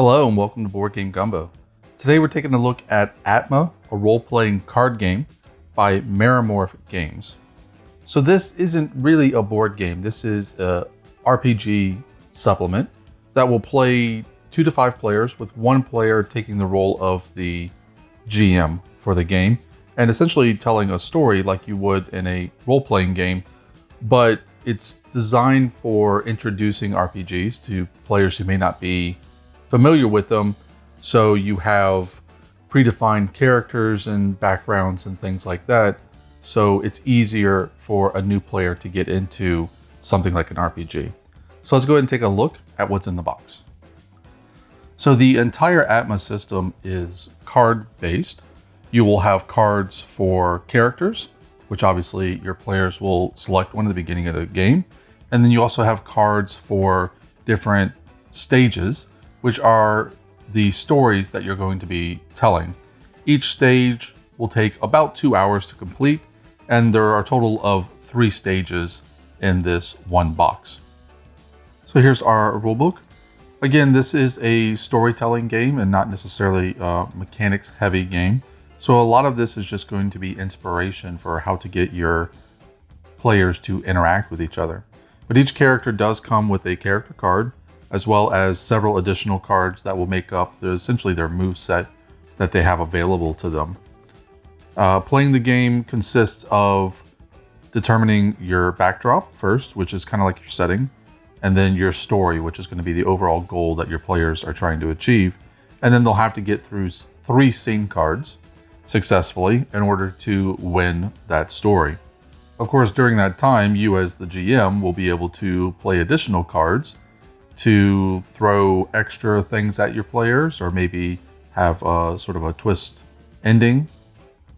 Hello and welcome to Board Game Gumbo. Today we're taking a look at Atma, a role-playing card game by Meramorph Games. So this isn't really a board game. This is a RPG supplement that will play 2 to 5 players, with one player taking the role of the GM for the game and essentially telling a story like you would in a role-playing game, but it's designed for introducing RPGs to players who may not be familiar with them. So you have predefined characters and backgrounds and things like that. So it's easier for a new player to get into something like an RPG. So let's go ahead and take a look at what's in the box. So the entire Atma system is card-based. You will have cards for characters, which obviously your players will select one at the beginning of the game. And then you also have cards for different stages, which are the stories that you're going to be telling. Each stage will take about 2 hours to complete, and there are a total of 3 stages in this one box. So here's our rulebook. Again, this is a storytelling game and not necessarily a mechanics-heavy game. So a lot of this is just going to be inspiration for how to get your players to interact with each other. But each character does come with a character card, as well as several additional cards that will make up essentially their moveset that they have available to them. Playing the game consists of determining your backdrop first, which is kind of like your setting, and then your story, which is going to be the overall goal that your players are trying to achieve. And then they'll have to get through 3 scene cards successfully in order to win that story. Of course, during that time, you as the GM will be able to play additional cards to throw extra things at your players, or maybe have a sort of a twist ending,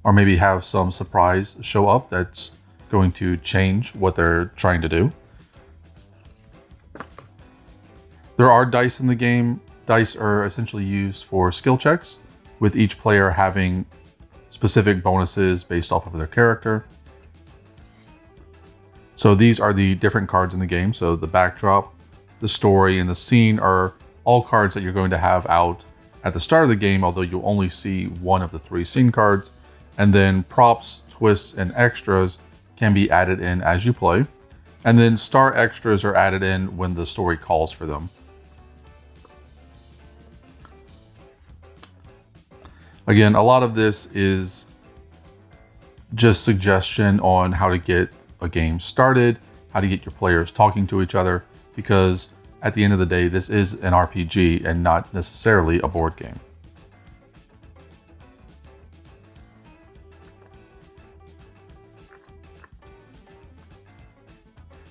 or maybe have some surprise show up that's going to change what they're trying to do. There are dice in the game. Dice are essentially used for skill checks, with each player having specific bonuses based off of their character. So these are the different cards in the game. So the backdrop, the story, and the scene are all cards that you're going to have out at the start of the game, although you'll only see one of the 3 scene cards. And then props, twists, and extras can be added in as you play. And then star extras are added in when the story calls for them. Again, a lot of this is just suggestion on how to get a game started, how to get your players talking to each other, because at the end of the day, this is an RPG and not necessarily a board game.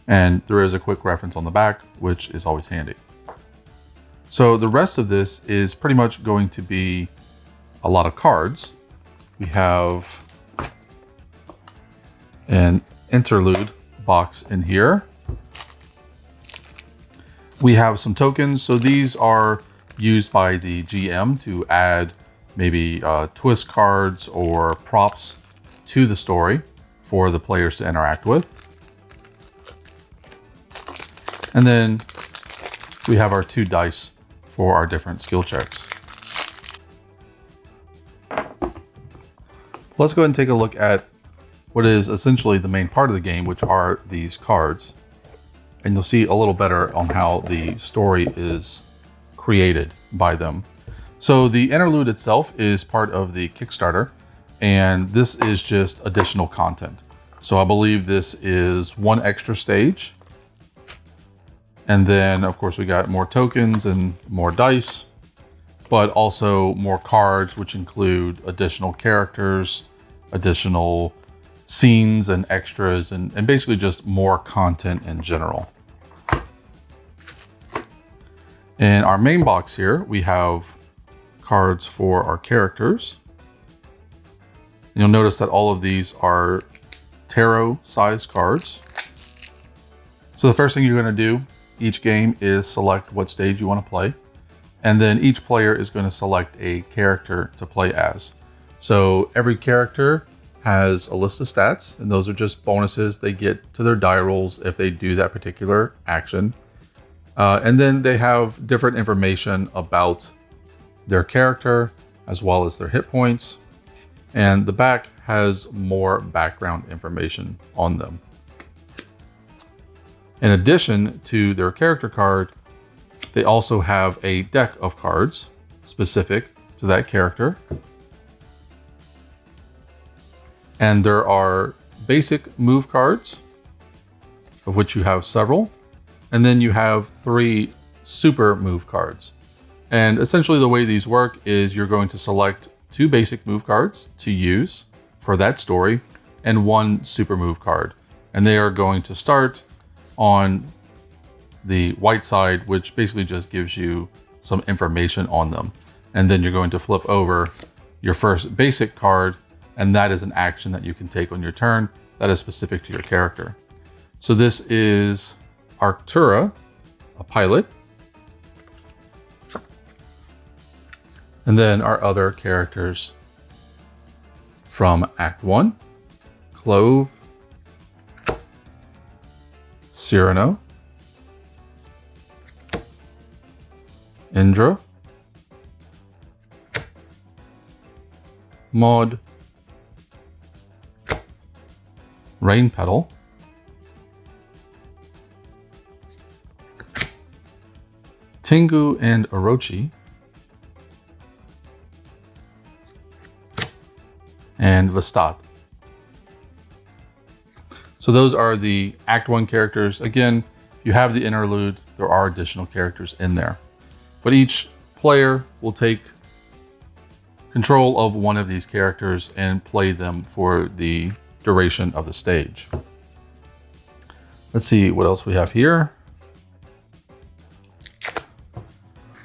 And there is a quick reference on the back, which is always handy. So the rest of this is pretty much going to be a lot of cards. We have an interlude box in here. We have some tokens. So these are used by the GM to add maybe twist cards or props to the story for the players to interact with. And then we have our 2 dice for our different skill checks. Let's go ahead and take a look at what is essentially the main part of the game, which are these cards. And you'll see a little better on how the story is created by them. So the interlude itself is part of the Kickstarter, and this is just additional content. So I believe this is 1 extra stage. And then, of course, we got more tokens and more dice, but also more cards, which include additional characters, additional scenes and extras, and basically just more content in general. In our main box here, we have cards for our characters. You'll notice that all of these are tarot-sized cards. So the first thing you're going to do each game is select what stage you want to play, and then each player is going to select a character to play as. So every character has a list of stats, and those are just bonuses they get to their die rolls if they do that particular action. And then they have different information about their character as well as their hit points. And the back has more background information on them. In addition to their character card, they also have a deck of cards specific to that character. And there are basic move cards, of which you have several. And then you have 3 super move cards. And essentially the way these work is you're going to select 2 basic move cards to use for that story and 1 super move card. And they are going to start on the white side, which basically just gives you some information on them. And then you're going to flip over your first basic card, and that is an action that you can take on your turn that is specific to your character. So this is Arctura, a pilot. And then our other characters from Act 1, Clove, Cyrano, Indra, Maud, Rain Petal, Tengu and Orochi, and Vestat. So those are the Act 1 characters. Again, if you have the interlude, there are additional characters in there. But each player will take control of one of these characters and play them for the duration of the stage. Let's see what else we have here.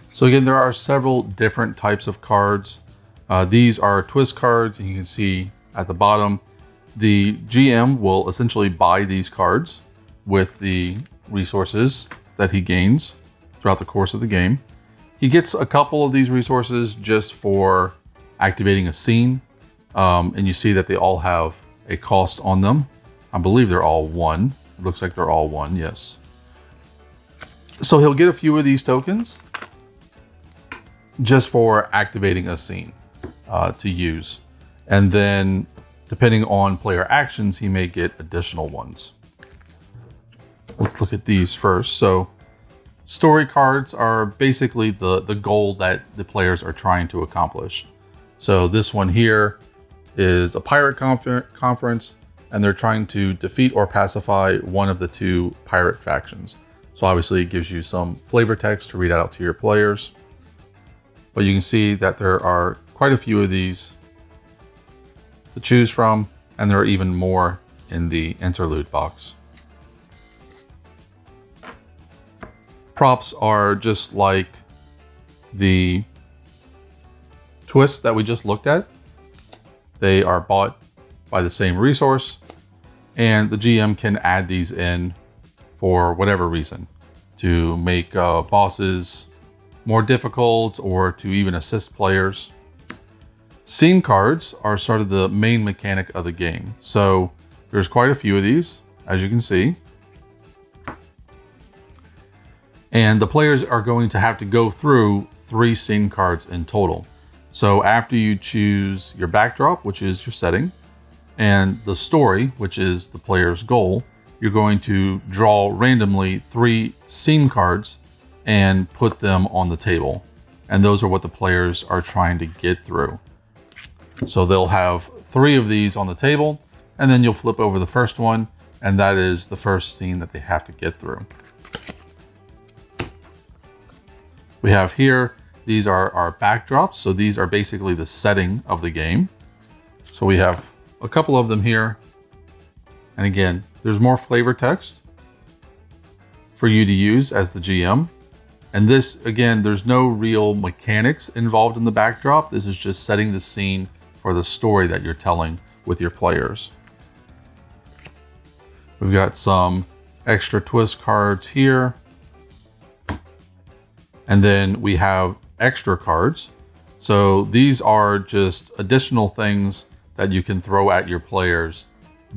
So again, there are several different types of cards. These are twist cards, and you can see at the bottom, the GM will essentially buy these cards with the resources that he gains throughout the course of the game. He gets a couple of these resources just for activating a scene, and you see that they all have a cost on them. I believe they're all 1. It looks like they're all 1, yes. So he'll get a few of these tokens just for activating a scene to use. And then depending on player actions, he may get additional ones. Let's look at these first. So story cards are basically the goal that the players are trying to accomplish. So this one here is a pirate conference, and they're trying to defeat or pacify one of the 2 pirate factions. So obviously it gives you some flavor text to read out to your players. But you can see that there are quite a few of these to choose from, and there are even more in the interlude box. Props are just like the twists that we just looked at. They are bought by the same resource, and the GM can add these in for whatever reason, to make bosses more difficult or to even assist players. Scene cards are sort of the main mechanic of the game. So there's quite a few of these, as you can see. And the players are going to have to go through 3 scene cards in total. So after you choose your backdrop, which is your setting, and the story, which is the player's goal, you're going to draw randomly 3 scene cards and put them on the table. And those are what the players are trying to get through. So they'll have 3 of these on the table, and then you'll flip over the first one, and that is the first scene that they have to get through. We have here, these are our backdrops. So these are basically the setting of the game. So we have a couple of them here. And again, there's more flavor text for you to use as the GM. And this, again, there's no real mechanics involved in the backdrop. This is just setting the scene for the story that you're telling with your players. We've got some extra twist cards here. And then we have extra cards. So these are just additional things that you can throw at your players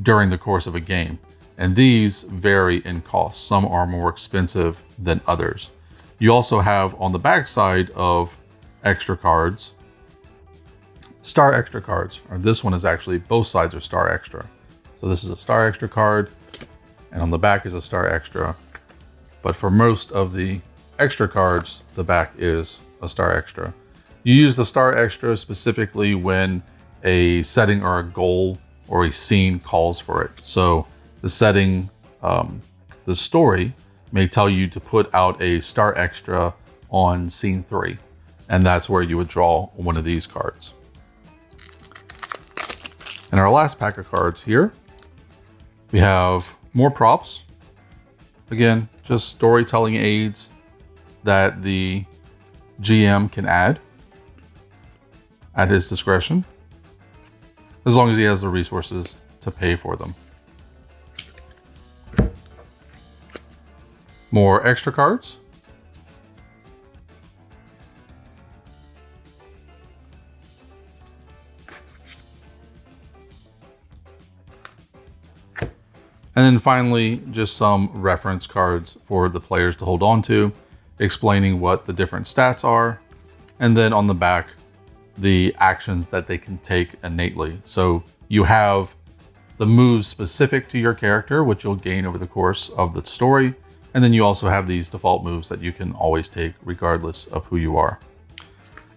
during the course of a game. And these vary in cost. Some are more expensive than others. You also have on the back side of extra cards, star extra cards, or this one is actually, both sides are star extra. So this is a star extra card, and on the back is a star extra. But for most of the extra cards, the back is a star extra. You use the star extra specifically when a setting or a goal or a scene calls for it. So the setting, the story may tell you to put out a star extra on scene 3. And that's where you would draw one of these cards. And our last pack of cards here, we have more props. Again, just storytelling aids that the GM can add at his discretion, as long as he has the resources to pay for them. More extra cards. And then finally, just some reference cards for the players to hold on to, explaining what the different stats are. And then on the back, the actions that they can take innately. So you have the moves specific to your character, which you'll gain over the course of the story. And then you also have these default moves that you can always take regardless of who you are.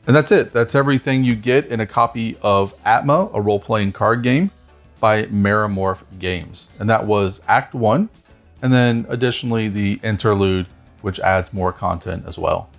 And that's it. That's everything you get in a copy of Atma, a role-playing card game by Meramorph Games. And that was Act 1. And then additionally, the interlude, which adds more content as well.